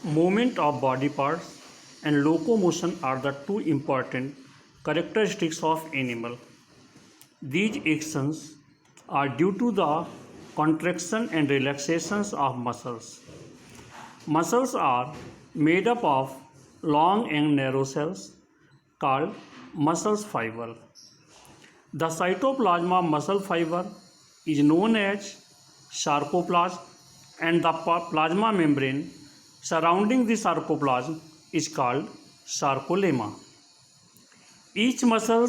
movement of body parts and locomotion are the two important characteristics of animal. These actions are due to the contraction and relaxations of muscles. Muscles are made up of long and narrow cells called muscle fiber. The cytoplasm of muscle fiber is known as sarcoplasm, and the plasma membrane surrounding the sarcoplasm is called sarcolemma. Each muscle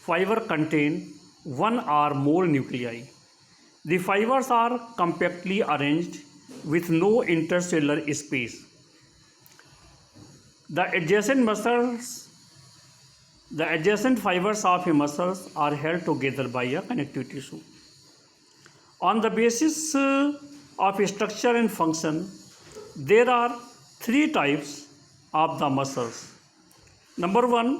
fiber contains one or more nuclei. The fibers are compactly arranged with no interstellar space. The adjacent fibers of a muscle are held together by a connective tissue. On the basis of structure and function, there are three types of the muscles. Number 1,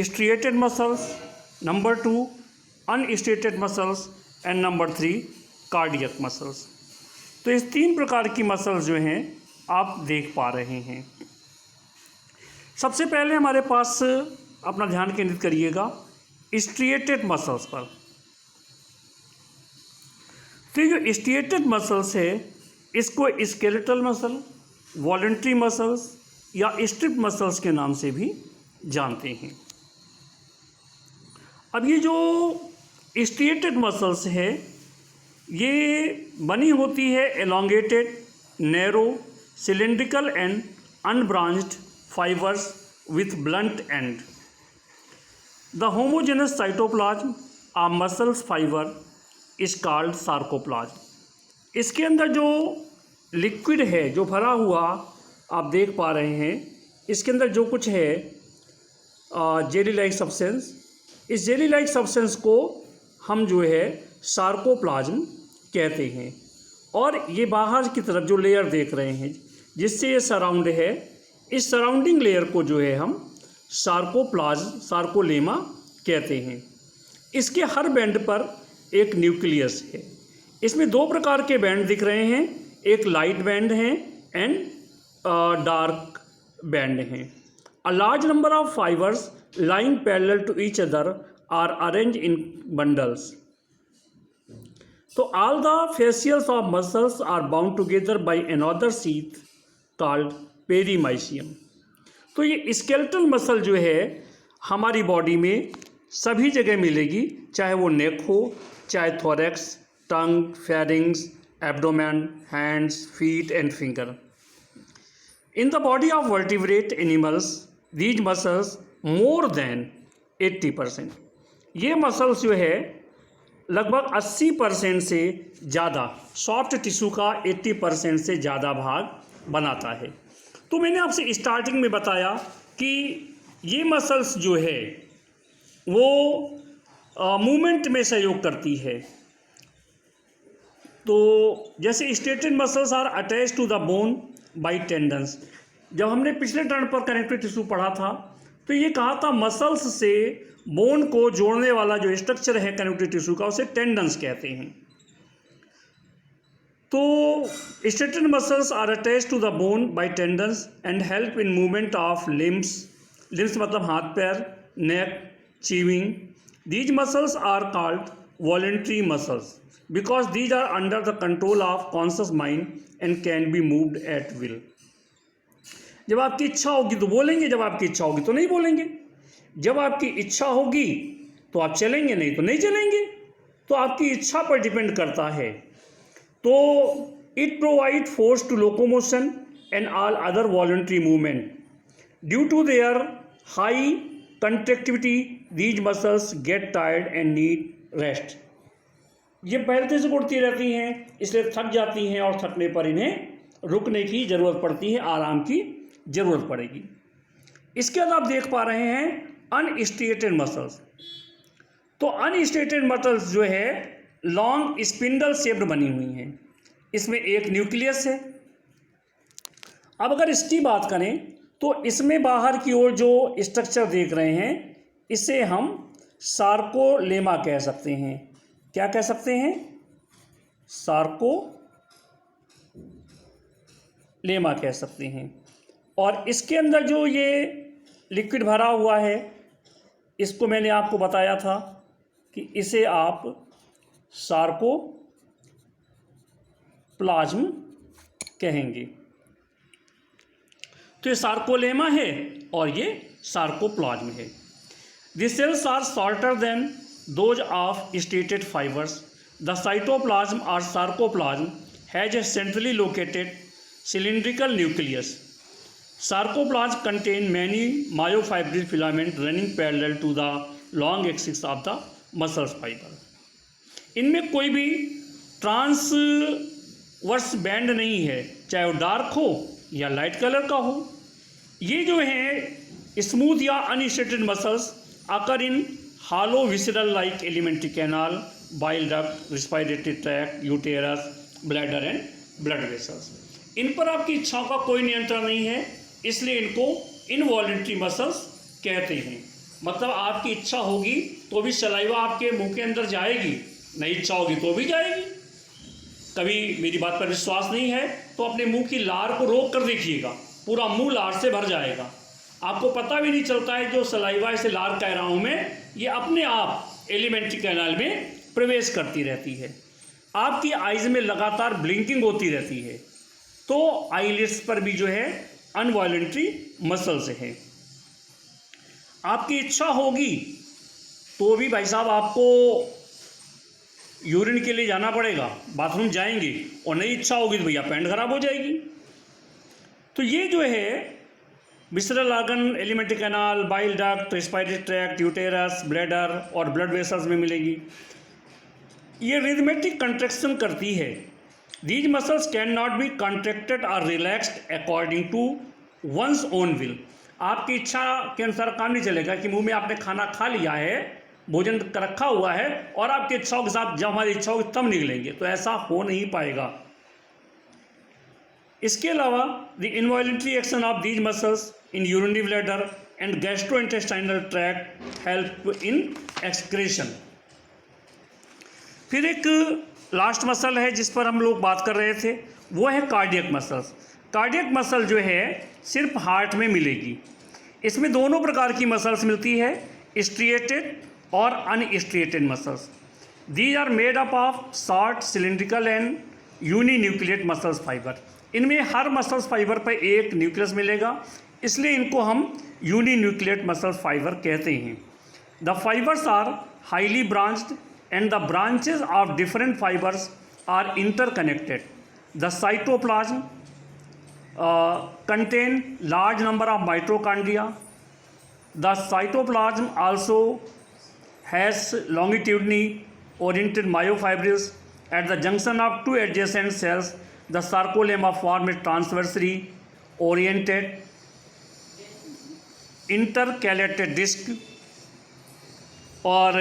striated muscles. Number 2, unstriated muscles. And number 3, cardiac muscles. तो इस 3 प्रकार की muscles जो हैं आप देख पा रहे हैं. सबसे पहले हमारे पास अपना ध्यान केंद्रित करिएगा स्ट्रिएटेड मसल्स पर. तो जो स्ट्रिएटेड मसल्स है इसको स्केलेटल मसल, वॉलंटरी मसल्स या स्ट्रिप मसल्स के नाम से भी जानते हैं. अब ये जो स्ट्रिएटेड मसल्स है ये बनी होती है elongated, narrow, cylindrical and unbranched fibres with blunt and. The homogeneous cytoplasm of muscles fibre is called sarcoplasm. इसके अंदर जो लिक्विड है जो भरा हुआ आप देख पा रहे हैं, इसके अंदर जो कुछ है जेली लाइक सब्सटेंस, इस जेली लाइक सब्सटेंस को हम जो है सार्कोप्लाज्म कहते हैं. और ये बाहर की तरफ जो लेयर देख रहे हैं जिससे ये सराउंड है, इस सराउंडिंग लेयर को जो है हम सार्कोलेमा कहते हैं. इसके हर बैंड पर एक न्यूक्लियस है. इसमें 2 प्रकार के बैंड दिख रहे हैं, एक लाइट बैंड है एंड डार्क बैंड है. A large number of fibres lying parallel to each other are arranged in bundles. So all the fascials of muscles are bound together by another sheath called पेरीमाइशियम. तो ये skeletal muscle जो है हमारी body में सभी जगह मिलेगी, चाहे वो नेक हो, चाहे thorax, tongue, pharynx, abdomen, hands, feet and finger. In the body of vertebrate animals these muscles more than 80%. ये मसल्स जो है लगभग 80% से ज़्यादा सॉफ्ट टिश्यू का 80% से ज़्यादा भाग बनाता है. तो मैंने आपसे स्टार्टिंग में बताया कि ये मसल्स जो है वो मूवमेंट में सहयोग करती है. तो जैसे striated muscles are attach to the bone by tendons. जब हमने पिछले टर्न पर कनेक्टिव टिश्यू पढ़ा था तो ये कहा था मसल्स से बोन को जोड़ने वाला जो स्ट्रक्चर है कनेक्टिव टिश्यू का उसे टेंडन्स कहते हैं. तो striated muscles are attach to the bone by tendons and help in movement of limbs. Limbs मतलब हाथ पैर, neck, chewing. These muscles are called voluntary muscles because these are under the control of conscious mind and can be moved at will. जब आपकी इच्छा होगी तो बोलेंगे, जब आपकी इच्छा होगी तो नहीं बोलेंगे. जब आपकी इच्छा होगी तो आप चलेंगे, नहीं तो नहीं चलेंगे. तो आपकी इच्छा पर डिपेंड करता है. तो it provide force to locomotion and all other voluntary movement. Due to their high contractility these muscles get tired and need rest. ये पहले से उड़ती रहती हैं इसलिए थक जाती हैं और थकने पर इन्हें रुकने की ज़रूरत पड़ती है, आराम की ज़रूरत पड़ेगी. इसके बाद आप देख पा रहे हैं अनस्ट्रिएटेड मसल्स. तो अनस्ट्रिएटेड मसल्स जो है लॉन्ग स्पिंडल शेप्ड बनी हुई हैं. इसमें एक न्यूक्लियस है. अब अगर इसकी बात करें तो इसमें बाहर की ओर जो स्ट्रक्चर देख रहे हैं इसे हम सार्कोलेमा कह सकते हैं. क्या कह सकते हैं? सार्कोलेमा कह सकते हैं. और इसके अंदर जो ये लिक्विड भरा हुआ है, इसको मैंने आपको बताया था कि इसे आप सार्कोप्लाज्म कहेंगे। तो ये सार्कोलेमा है और ये सार्कोप्लाज्म है। The cells are shorter than those of striated fibres. The cytoplasm और sarcoplasm has a centrally located cylindrical nucleus. Sarcoplasm contain many myofibril filament running parallel to the long axis of the muscle fiber. इनमें कोई भी transverse band नहीं है, चाहे वो dark हो या लाइट कलर का हो। ये जो है स्मूथ या unstriated muscles occur in hollow visceral like alimentary canal, bile duct, respiratory tract, uterus, bladder and blood vessels. इन पर आपकी इच्छाओं का कोई नियंत्रण नहीं है, इसलिए इनको इनवॉलंटरी मसल्स कहते हैं। मतलब आपकी इच्छा होगी तो भी सलाइवा आपके मुंह के अंदर जाएगी, नहीं इच्छा होगी तो भी जाएगी। कभी मेरी बात पर विश्वास नहीं है तो अपने मुंह की लार को रोक कर देखिएगा, पूरा मुंह लार से भर जाएगा। आपको पता भी नहीं चलता है जो सलाइवा से लार कह रहा हूँ मैं, ये अपने आप एलिमेंट्री कैनाल में प्रवेश करती रहती है। आपकी आइज़ में लगातार ब्लिंकिंग होती रहती है, तो आईलिड्स पर भी जो है अनवॉलंटरी मसल्स है। आपकी इच्छा होगी तो भी भाई साहब आपको यूरिन के लिए जाना पड़ेगा, बाथरूम जाएंगे, और नहीं इच्छा होगी तो भैया पैंट खराब हो जाएगी। तो ये जो है visceral organ, elementary canal, bile duct, respiratory tract, uterus, bladder और ब्लड वेसल्स में मिलेगी। ये रिदमेटिक कंट्रैक्शन करती है। These muscles cannot be contracted or relaxed according to one's own will. आपकी इच्छा के अनुसार काम नहीं चलेगा कि मुंह में आपने खाना खा लिया है, भोजन रखा हुआ है और आपकी इच्छाओं के साथ जब हमारी इच्छा होगी तब निकलेंगे, तो ऐसा हो नहीं पाएगा। इसके अलावा the involuntary action of these muscles in urinary bladder and gastrointestinal tract help in excretion. फिर एक लास्ट मसल है जिस पर हम लोग बात कर रहे थे, वो है कार्डियक मसल्स। कार्डियक मसल जो है सिर्फ हार्ट में मिलेगी। इसमें दोनों प्रकार की मसल्स मिलती है, स्ट्रिएटेड और unstriated muscles. These are made up of short cylindrical and uninucleate muscles fibre. इनमें हर मसल्स फाइबर पर एक न्यूक्लियस मिलेगा, इसलिए इनको हम यूनिन्यूक्लिएट मसल्स फाइबर कहते हैं। The fibres are highly branched and the branches of different fibers are interconnected. The cytoplasm contain large number of mitochondria. The cytoplasm also has longitudinally oriented myofibrils. At the junction of two adjacent cells, the sarcolemma form a transversely oriented intercalated disc। और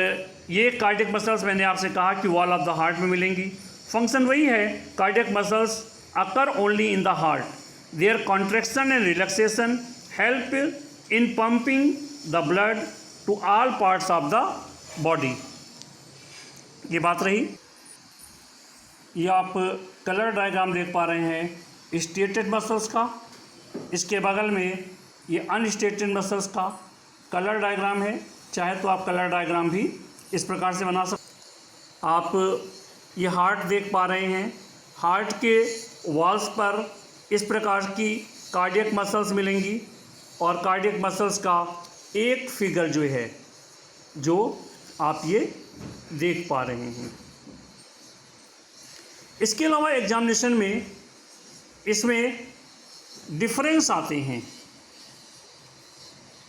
ये cardiac muscles मैंने आपसे कहा कि wall of the heart में मिलेंगी। Function वही है, cardiac muscles occur only in the heart. Their contraction and relaxation help in pumping the blood to all parts of the body. ये बात रही। ये आप कलर डायग्राम देख पा रहे हैं स्टेटेड मसल्स का, इसके बगल में ये अनस्टेटेड मसल्स का कलर डायग्राम है। चाहे तो आप कलर डायग्राम भी इस प्रकार से बना सकते। आप ये हार्ट देख पा रहे हैं, हार्ट के वॉल्स पर इस प्रकार की कार्डियक मसल्स मिलेंगी और कार्डियक मसल्स का एक फिगर जो है जो आप ये देख पा रहे हैं। इसके अलावा एग्जामिनेशन में इसमें डिफरेंस आते हैं,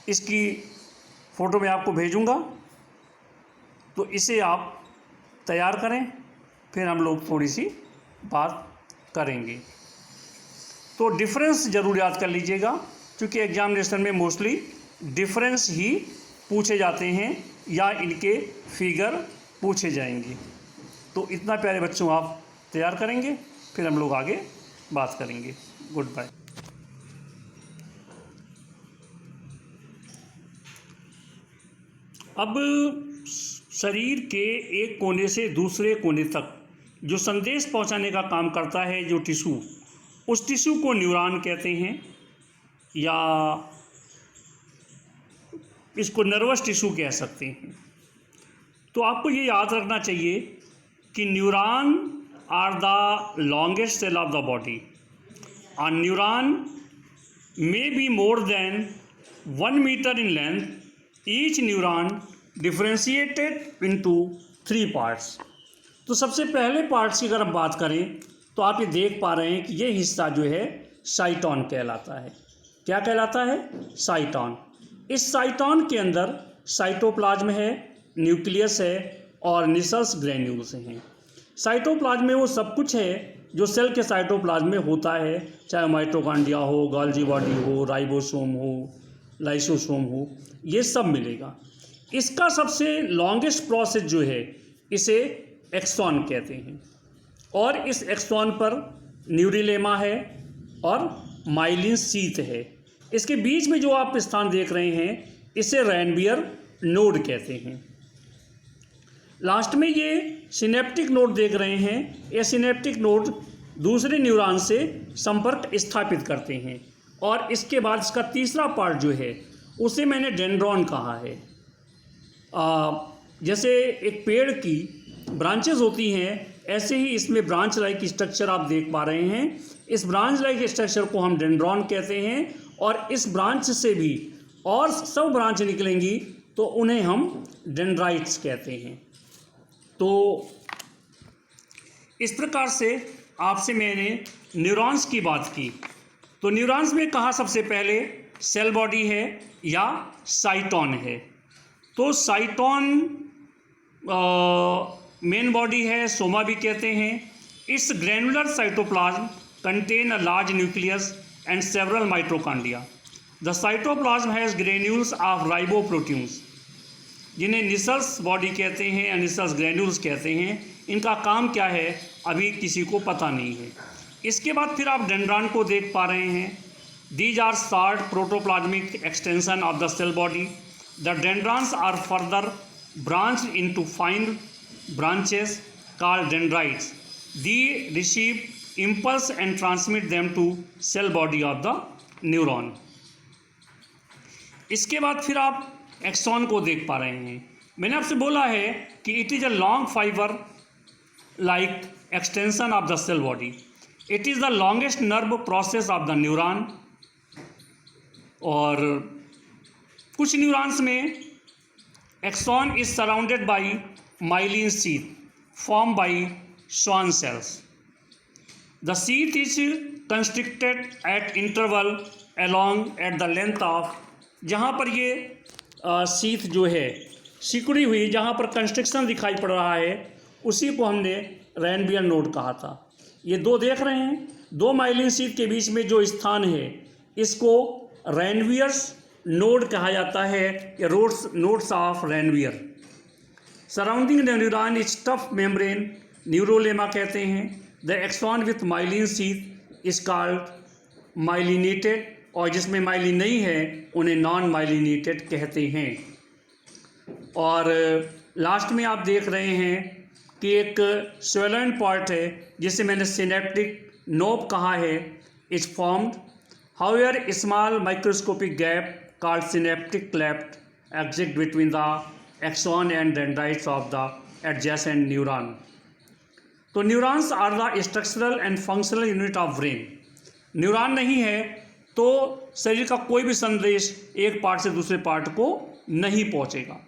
इसकी फ़ोटो मैं आपको भेजूंगा, तो इसे आप तैयार करें, फिर हम लोग थोड़ी सी बात करेंगे। तो डिफरेंस ज़रूर याद कर लीजिएगा, क्योंकि एग्जामिनेशन में मोस्टली डिफरेंस ही पूछे जाते हैं या इनके फिगर पूछे जाएंगे। तो इतना प्यारे बच्चों आप तैयार करेंगे, फिर हम लोग आगे बात करेंगे। Goodbye. अब शरीर के एक कोने से दूसरे कोने तक जो संदेश पहुंचाने का काम करता है जो टिश्यू, उस टिश्यू को न्यूरॉन कहते हैं। या इसको नर्वस टिश्यू कह सकते हैं। तो आपको ये याद रखना चाहिए कि neuron are the longest cell of the body. A neuron may be more than 1 meter in length. Each neuron differentiated into 3 parts. तो सबसे पहले पार्ट्स की अगर हम बात करें तो आप ये देख पा रहे हैं कि ये हिस्सा जो है साइटॉन कहलाता है। क्या कहलाता है? साइटॉन। इस साइटॉन के अंदर साइटोप्लाज्म है, न्यूक्लियस है और निसल्स ग्रेन्यूल्स हैं। साइटोप्लाज्म में वो सब कुछ है जो सेल के साइटोप्लाज्म में होता है, चाहे माइटोकॉन्ड्रिया हो, गोल्गी बॉडी हो, राइबोसोम हो, लाइसोसोम हो, ये सब मिलेगा। इसका सबसे लॉन्गेस्ट प्रोसेस जो है इसे एक्सॉन कहते हैं और इस एक्सॉन पर न्यूरिलेमा है और माइलिन शीथ है। इसके बीच में जो आप स्थान देख रहे हैं इसे रैनबियर नोड कहते हैं। लास्ट में ये सिनेप्टिक नोड देख रहे हैं, ये सिनेप्टिक नोड दूसरे न्यूरॉन से संपर्क स्थापित करते हैं और इसके बाद इसका तीसरा पार्ट जो है उसे मैंने डेंड्रॉन कहा है। जैसे एक पेड़ की ब्रांचेस होती हैं ऐसे ही इसमें ब्रांच लाइक स्ट्रक्चर आप देख पा रहे हैं। इस ब्रांच लाइक स्ट्रक्चर को हम डेंड्रॉन कहते हैं और इस ब्रांच से भी और सब ब्रांच निकलेंगी तो उन्हें हम डेंड्राइट्स कहते हैं। तो इस प्रकार से आपसे मैंने न्यूरॉन्स की बात की। तो न्यूरॉन्स में कहा सबसे पहले सेल बॉडी है या साइटॉन है। तो साइटॉन मेन बॉडी है, सोमा भी कहते हैं। इस granular cytoplasm contain a large nucleus and several mitochondria. The cytoplasm has granules of riboproteins, जिन्हें निसल्स बॉडी कहते हैं या निसल्स ग्रैन्यूल्स कहते हैं। इनका काम क्या है अभी किसी को पता नहीं है। इसके बाद फिर आप डेंड्रॉन को देख पा रहे हैं। These are short protoplasmic extension of the cell body. The dendrons are further branched into fine branches called dendrites. They receive impulse and transmit them to cell body of the neuron। इसके बाद फिर आप axon को देख पा रहे हैं। मैंने आपसे बोला है कि it is a long fibre like extension of the cell body. It is the longest nerve process of the neuron. और कुछ न्यूरॉन्स में axon is surrounded by myelin sheath form by Schwann cells. The sheath is constricted at interval along at the length of, जहाँ पर ये sheath जो है सिकुड़ी हुई, जहाँ पर कंस्ट्रिक्शन दिखाई पड़ रहा है उसी को हमने रैनबियर नोड कहा था। ये दो देख रहे हैं, दो माइलिन शीथ के बीच में जो स्थान है इसको रैनबियर्स नोड कहा जाता है या nodes of Ranvier. Surrounding the neuron is tough membrane neurolemma कहते हैं। The axon with myelin sheath is called myelinated, और जिसमें माइलिन नहीं है उन्हें नॉन माइलिनेटेड कहते हैं। और लास्ट में आप देख रहे हैं कि एक स्वेलन पार्ट है जिसे मैंने सिनेप्टिक नोब कहा है। Is formed however small microscopic gap called synaptic cleft exist between the axon and dendrites of the adjacent neuron. तो neurons are the structural and functional unit of brain. Neuron नहीं है तो शरीर का कोई भी संदेश एक पार्ट से दूसरे पार्ट को नहीं पहुंचेगा।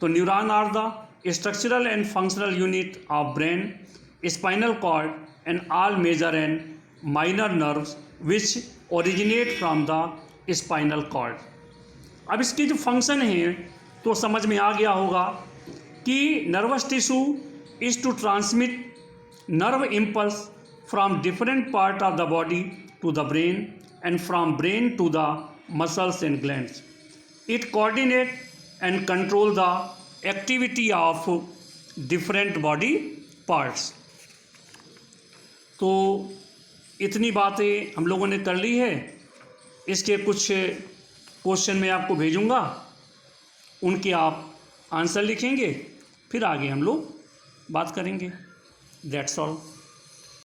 तो neuron are the structural and functional unit of brain, spinal cord and all major and minor nerves which originate from the spinal cord. अब इसकी जो फंक्शन है तो समझ में आ गया होगा कि nervous tissue is to transmit nerve impulse from different part of the body to the brain and from brain to the muscles and glands. It coordinates and control the activity of different body parts. तो इतनी बातें हम लोगों ने कर ली है। इसके कुछ क्वेश्चन मैं आपको भेजूंगा, उनके आप आंसर लिखेंगे, फिर आगे हम लोग बात करेंगे। That's all.